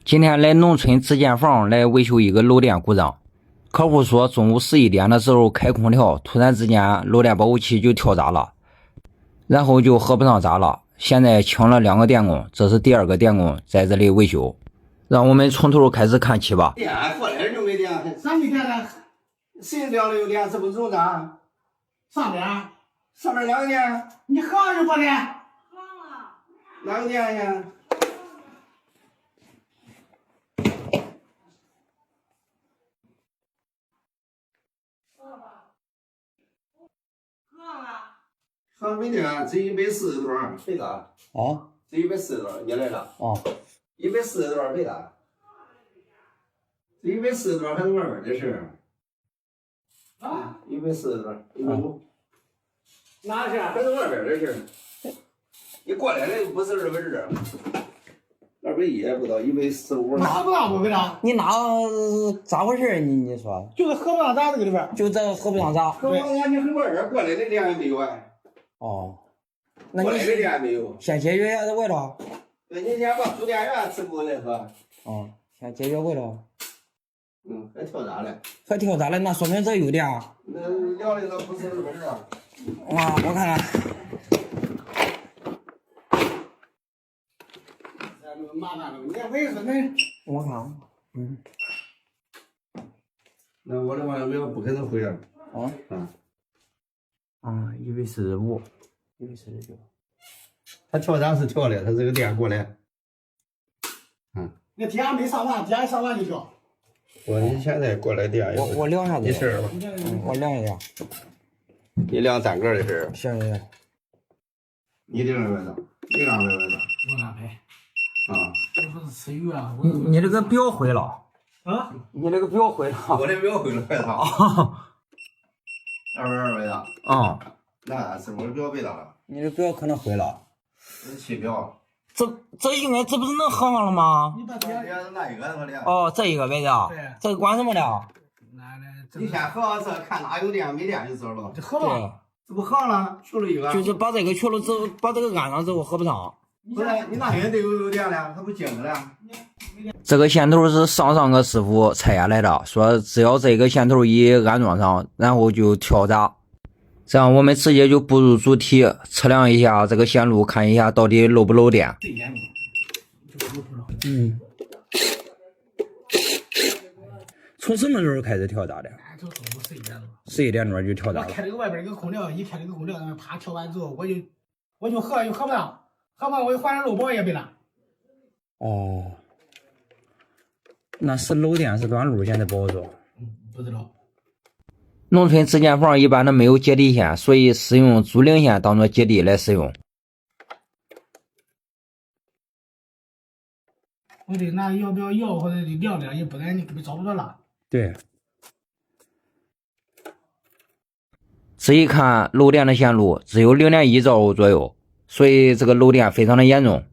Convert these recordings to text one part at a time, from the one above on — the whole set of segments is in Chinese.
今天来农村自建房来维修一个漏电故障，客户说中午11点的时候开空调，突然之间漏电保护器就跳闸了，然后就合不上闸了。现在请了2个电工，这是第2个电工在这里维修。让我们从头开始看起吧。电过来就没电，啥没电呢？谁掉了有电？这不中闸？上边上面哪个电？你合上就不电？合了。哪个电呀？上没电，这140多少？没打。哦，这140多少？你来了。哦，140多少没打？这140多少还是外面的事啊？140多少？150。哪是？还是外边的事。你过来的又不是220，210也不到145。哪不让不回答？你哪咋回事？你说？就是合不上闸这个里边。就这合不上闸。合不上闸，你外边过来的电也没有啊。哦，那过来的你电没有。先解决一下这外头。那你先把主电源吃过来喝。哦，先解决外头。还跳闸了。还跳闸了，那说明这有电。那聊的那不是日本人啊。哇，我看看。麻烦了，你维护那。我看。那我的话不可能回啊。145，149。他跳闸是跳的，他这个电过来。那电没上完，电一上完就跳。你现在过来电我量一下子。没事吧？我量一下。一量3个的事。行。你量多少？你量多少？我哪排？我不是吃鱼啊。你这个表毁了。啊？你这个表毁了。我这表毁了，快打。220的。那是我的表被打了。你这表可能毁了。这是气表。这不是能合上了吗？你把电是那一个的电。哦，这一个呗的。对。这个管什么的？你先合上这，看哪有电没电就知道了。这合了。这不合了，去了一个。就是把这个去了之后，把这个安上之后合不上。不是，你那也得有电了，它不精着了。这个线头是上个师傅拆下来的，说只要这个线头一安装上，然后就跳闸。这样我们直接就步入主题，测量一下这个线路，看一下到底漏不漏电。从什么时候开始跳闸的？就中午11点多。11点多就跳闸了。我开了个外边一个空调，一开了个空调，啪跳完之后，我就合不上，合不上我就换成漏保也没了。哦，那是漏电是短路，现在不好说。不知道。农村自建房一般的没有接地线，所以使用租赁线当做接地来使用。我得拿要不要或者得量量，也不然你根本找不着了。对。这一看漏电的线路只有0.1兆左右，所以这个漏电非常的严重。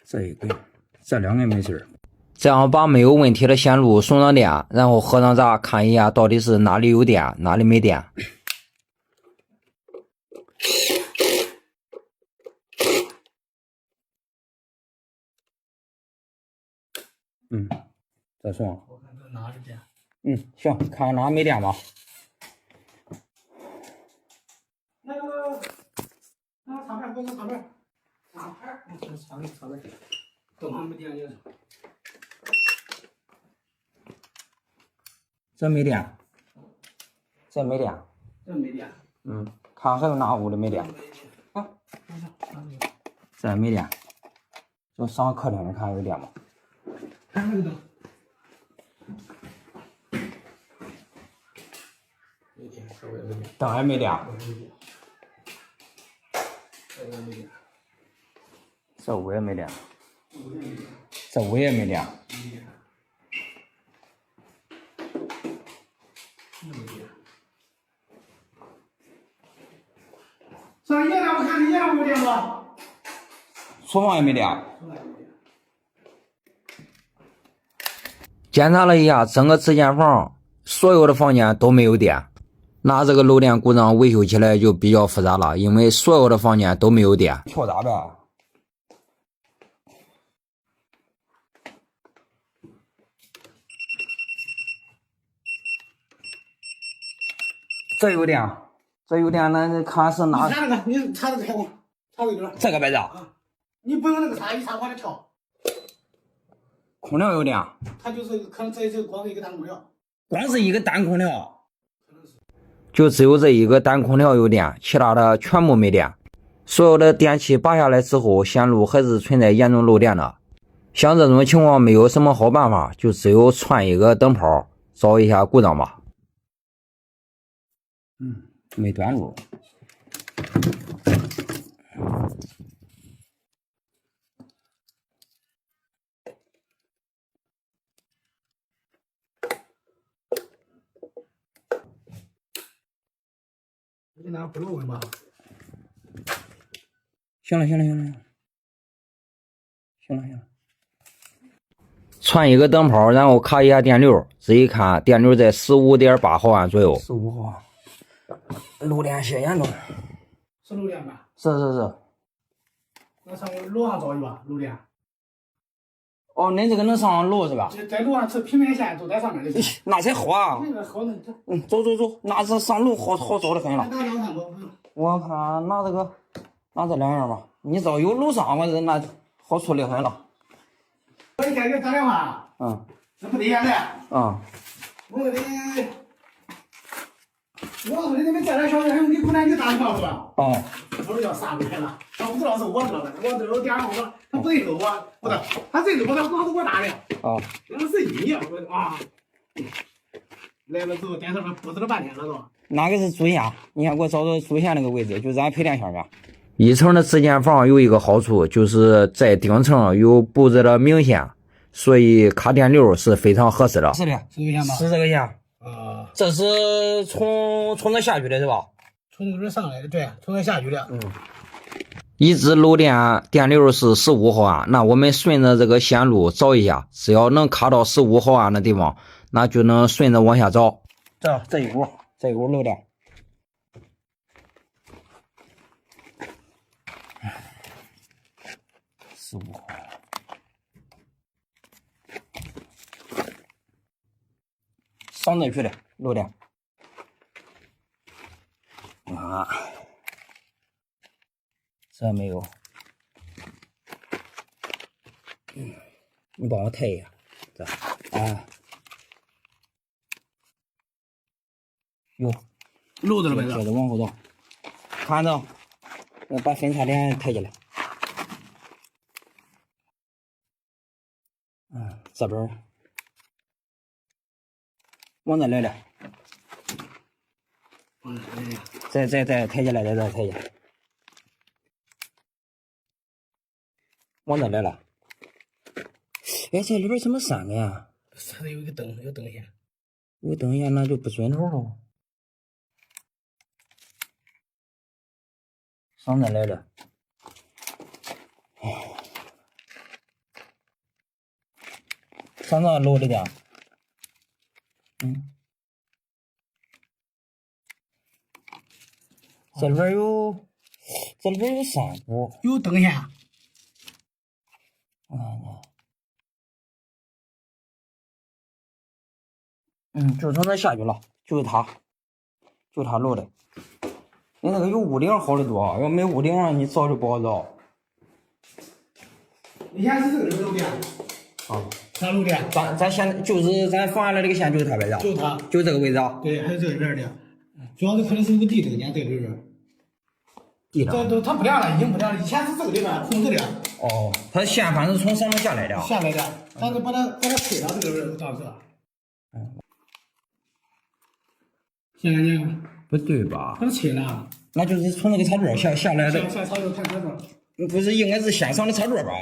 这一个，这2个没事。这样把没有问题的线路送上电，然后合上闸，看一下到底是哪里有电，哪里没电。再送。我看这哪是电？行，看看哪没电吧。那个插片，给我插片。插片，插片。灯还没电呢。这没电。这没电。这没电。看还有哪屋的没电。这没电。就上客厅看有电吗？看那个灯。灯还没亮。这屋也没亮。这屋也没亮。上夜亮我看你夜亮没电吗？厨房也没亮。检查了一下整个自建房，所有的房间都没有电。那这个漏电故障维修起来就比较复杂了，因为所有的房间都没有电。跳闸呗。这有电，这有电，那看是哪？你插那个，你插这个开关，插这个。这个呗子。你不用那个插，一插往里跳。空调有电。它就是可能这就光是一个单空调。光是一个单空调。就只有这一个单空调有电，其他的全部没电。所有的电器拔下来之后，线路还是存在严重漏电的。像这种情况没有什么好办法，就只有串一个灯泡，找一下故障吧。没短路。你拿不漏的吧？行了。串一个灯泡，然后卡一下电流，仔细看，电流在15.8毫安左右。15毫。漏电显严重。是漏电吧？是。那上楼上找去吧，漏电。哦，恁这个能上楼是吧？在楼上，这平面线都在上面的。那才好啊！那个好，走，那这上楼好找的很了。拿两看吧。我看拿这两样吧。你只要有楼上，我这那好处理很了。我一天给打电话。这不得现在。我说的，你们这点小事，你不然你打电话是吧？我说要啥来了？他不知道是我知道的，我这有电话我他不认识我，不是，他认识我，他给我打的。那是你，我啊。来了之后，电视上布置了半天了都。哪个是主线？你看给我找到主线那个位置，就咱配电线呗。一层的自建房有一个好处，就是在顶层有布置了明线，所以卡电流是非常合适的。是的，是这个线吗？是这个线。这是从这下去的是吧？从这边上来的，对，从这下去的。一直漏电电流是15毫安，那我们顺着这个线路找一下，只要能卡到15毫安的地方，那就能顺着往下找。这一股漏电。15毫。上这去的漏电。这没有。你帮我抬一下。这有漏着了呗？接着往后找，看着，我把分叉点抬起来。这边往这来了。再抬起来，再抬起来。往这来了。哎，这里边怎么3个呀？它有一个灯，有灯线。有灯线那就不准头了。上这来了。上这漏的电。这里边有3股。有灯线。就从这下去了，就是它漏的。你那个有屋顶好的多，要没屋顶你找就不好找。你现在是这个漏电。啥漏电？咱现就是咱放下来这个线就是它呗，就是它，就这个位置啊。对，还有这里边的，主要是可能是有个地灯间这里边。地灯。它不亮了，已经不亮了。以前是这个地方控制的。它线反正从上面下来的。下来的，但是把它推到这个档次。现在呢？不对吧？把它拆了。那就是从那个插座下来的。下插座看插座。不是，应该是线上的插座吧？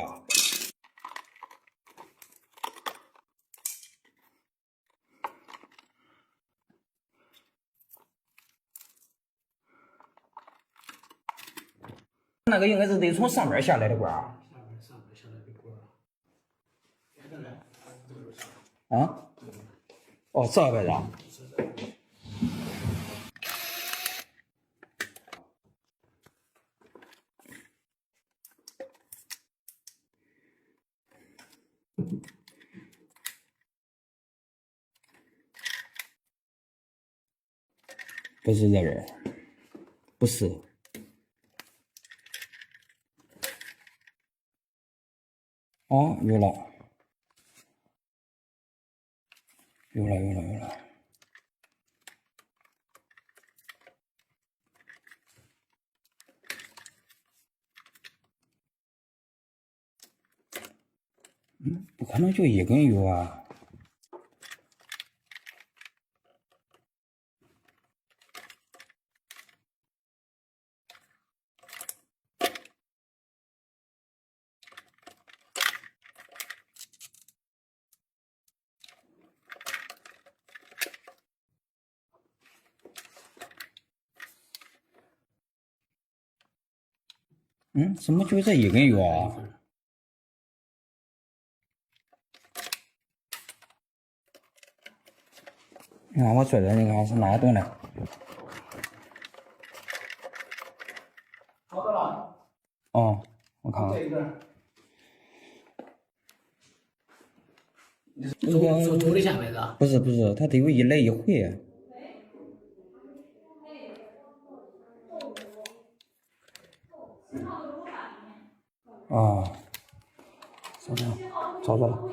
那个应该是得从上面下来的管儿。上面下来的管儿。这个呗的。不是在这儿，不是。哦，有了，有了，有了，有了。不可能就一根油啊。怎么就这一根油啊？你看我做的，你看是哪动的？好的了。哦，我看看。这一根。走的下面的。不是，它得有一来一回。啊，找着了。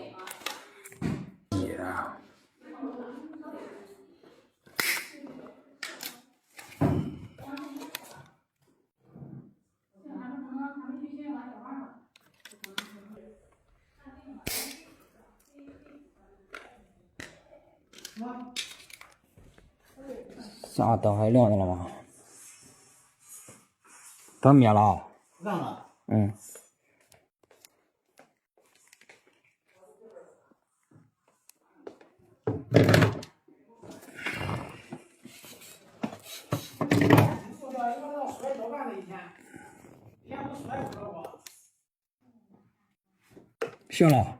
啥灯还亮着了吗？灯灭了。亮了。行了。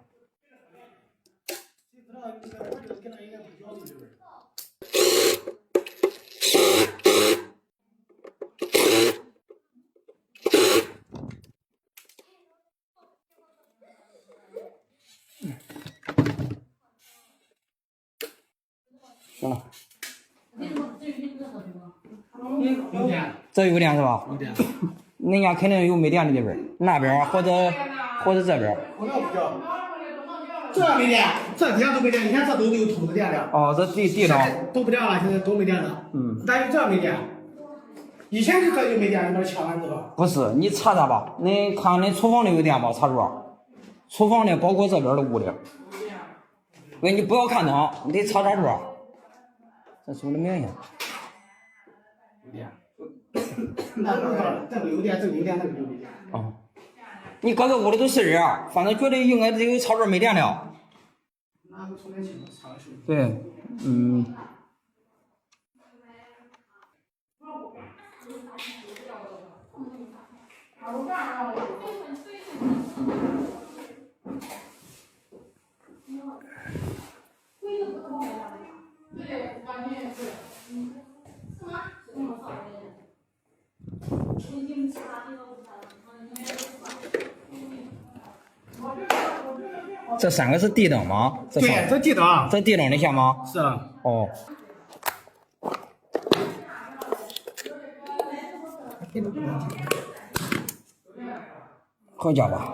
行了。有电。这有电是吧？有电。人家肯定有没电的地方，那边或者这边。这没电，这底下都没电，你看这都有通的电了。哦，这地上都不亮了，现在都没电了。但是这没电，以前是这就没电，那抢完之后。不是，你查查吧，你看你厨房里有电吗？插座，厨房的包括这边的屋里。喂，你不要看灯，你得插座。这走的明显。有电。这个有电，这个有电，那个就没电。啊，你各个屋里都是人，反正觉得应该得有插座没电了。拿个充电器插个手机。对，这三个是地灯吗？对，这地灯。这地灯的线吗？是。哦。好家伙，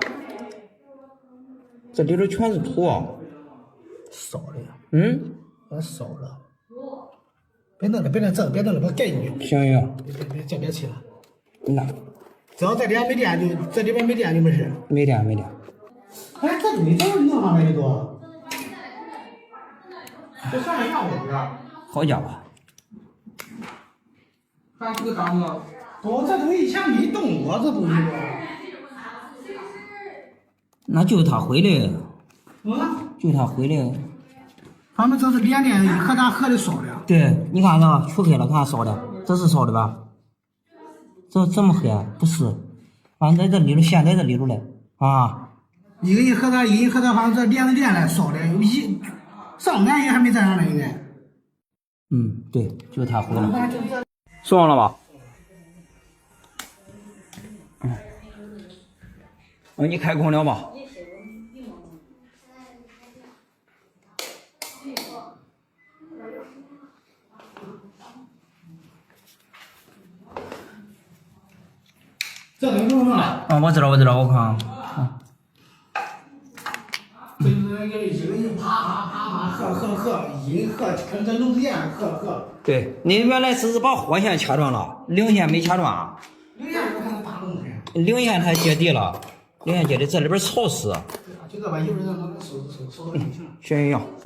这里头全是土啊！烧的。我烧了。别弄了，别弄这，别弄了，把盖进去。行。别起了。那。只要这里没电就这里边没电就没事。没电。哎，这东西怎么弄上来的多？这上面上火的。好家伙。看这个档子。这东西以前没动过，这东西。那就是他回来。就是他回来。反正这是连电和咱合的烧的。对，你看这黢黑了，看烧的，这是烧的吧？这怎么黑？不是，反正在这里头，线在这里头嘞啊。一个一和咱，反正这连着电来烧的，上面也还没这样呢，应该。对，就是他回来。说完了吧？你开空调吧。这能弄上来。啊，我知道，我看啊。这就是那个一个人啪，喝，一喝跟这漏子眼喝。对，你原来是把货线掐断了，零线没掐断。零线我看它大漏子眼。零线它接地了，零线接地，这里边潮湿。就这吧，一会儿让它收到就行了。行。